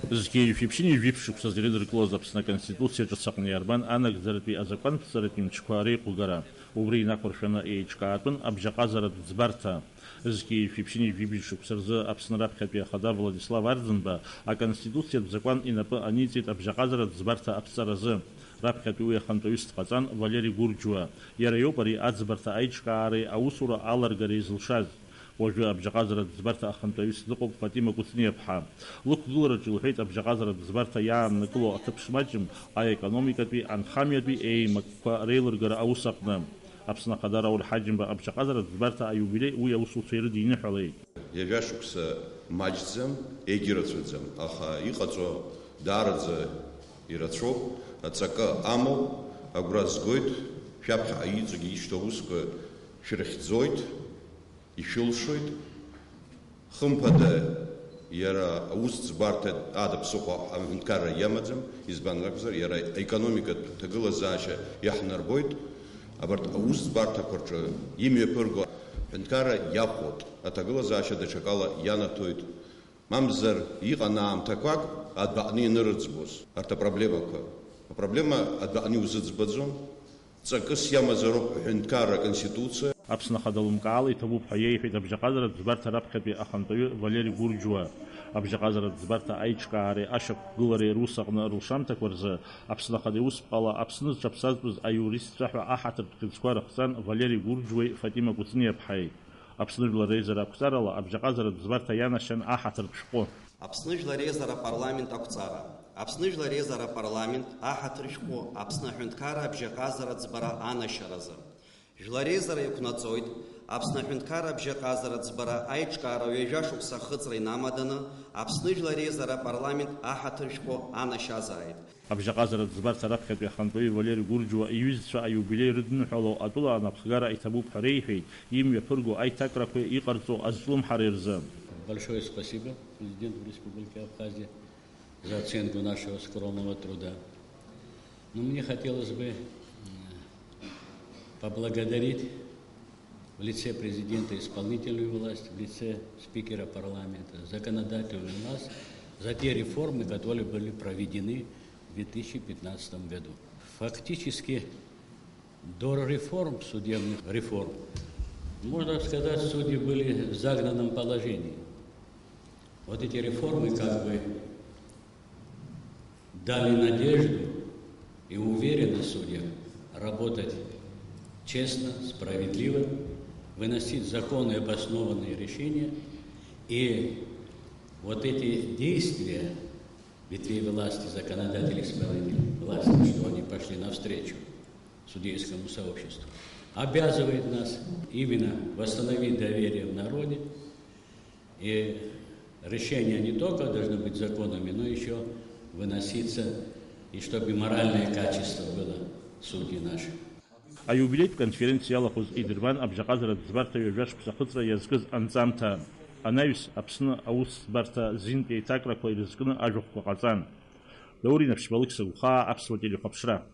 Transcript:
Згеев ипшини випшук созрели клозапс на конституция часакни арбан анак зарти азакан саратим чквари кугара убри накоршана эйчкаатун абжаказарат збарта Згеев ипшини випшук сарза абснарап хапия хада Владислав Арзенба а конституция закон инапа анитит абжаказарат збарта абсаразы рапхати уяхантоист казан Валерий Гурджуа ярайопари адзбарта айчкаари аусура аларгари излшаз وجو أبجغازرة زبرتا أخنتويس لقب فاطمة كوتنية بحام لوك دولار جلوحيت أبجغازرة زبرتا يام نكلو أتبش مجم أي إقونوميكا بي عن خامية بي أي مكفا ريلر جرا أوسقنا أبسنا قدارة والحجم بأبجغازرة زبرتا أيوبيلي ويا وصول سير ديني حلي يجاشوكس ماجزم إيجيرتوزم أخا يقطعو دارز يرتشو أتساكا أمو أقراز قويت شابخ أيزغي يشتوسك شرخزويت ишулшуит хымпада яра аус збарта адап сухо амвинкара ямадзам избанлакзар яра экономика тагыла заша яхнарбойт абарт аус збарта корчо имя пырго винкара яхот атагыла заша дачакала янатоит мамзар иганаам таквак адбани нырцбус арта проблема адбани узцбадзон цакыс ямазароп винкара конституция أبسنا خدلهم كعالي تبوب حيي في أبجغازرة زبرتا ربخ بي أخنطيو فاليري غورجوا أبجغازرة زبرتا أيشكاري أشق غوري روسقنا روشامتك ورزا أبسنا خديوس بقالا أبسنز جبسازبز أيوريس رحوا أحاتر بخلسكوار خسان فاليري غورجوي فاطمة كوتنية بحي أبسنج لريزر أكسارلا أبجغازرة زبرتا يانشان أحاتر بشقو أبسنج لريزر парламент أكسارا أبسنج لريزر парламент أحاتر شقو أبسنا حندكارا أبجغازرة زبرا أنا شرزا Жларезара якунацоид, Апсна Хюнткара Бжаказара Цбара Айчкара Вежашук Сахыцрай Намадана, Апсны Жларезара парламент Ахатыршко Анашазаид. Абжаказара Цбарта Рабхат Яхантои Валерий Гурджуа и Юзича Аюбилей Рыдну Хало Атула Анапхгара Итабуб Харейхей, им Япургу Айтакрапе и Карцу Азлум Харирза. Большое спасибо президенту Республики Абхазия за оценку нашего скромного труда. Но мне хотелось бы поблагодарить в лице президента исполнительную власть, в лице спикера парламента, законодательную власть за те реформы, которые были проведены в 2015 году. Фактически до реформ, судебных реформ, можно сказать, судьи были в загнанном положении. Вот эти реформы как бы дали надежду и уверенность судьям работать честно, справедливо, выносить законные обоснованные решения. И вот эти действия ветвей власти, законодателей, исполнителей власти, что они пошли навстречу судейскому сообществу, обязывает нас именно восстановить доверие в народе. И решения не только должны быть законными, но еще выноситься, и чтобы моральное качество было судей наших. А юбилейт конференции Аллахуз Идирбан Абжаказара Збарта Южаш Псахутра Язгыз Анцамта Анавис Апсна Аус Барта Зинки и Такра Клайризгна Ажух Куказан. Лаури Навшбалык Сауха Апсватили Хапшра.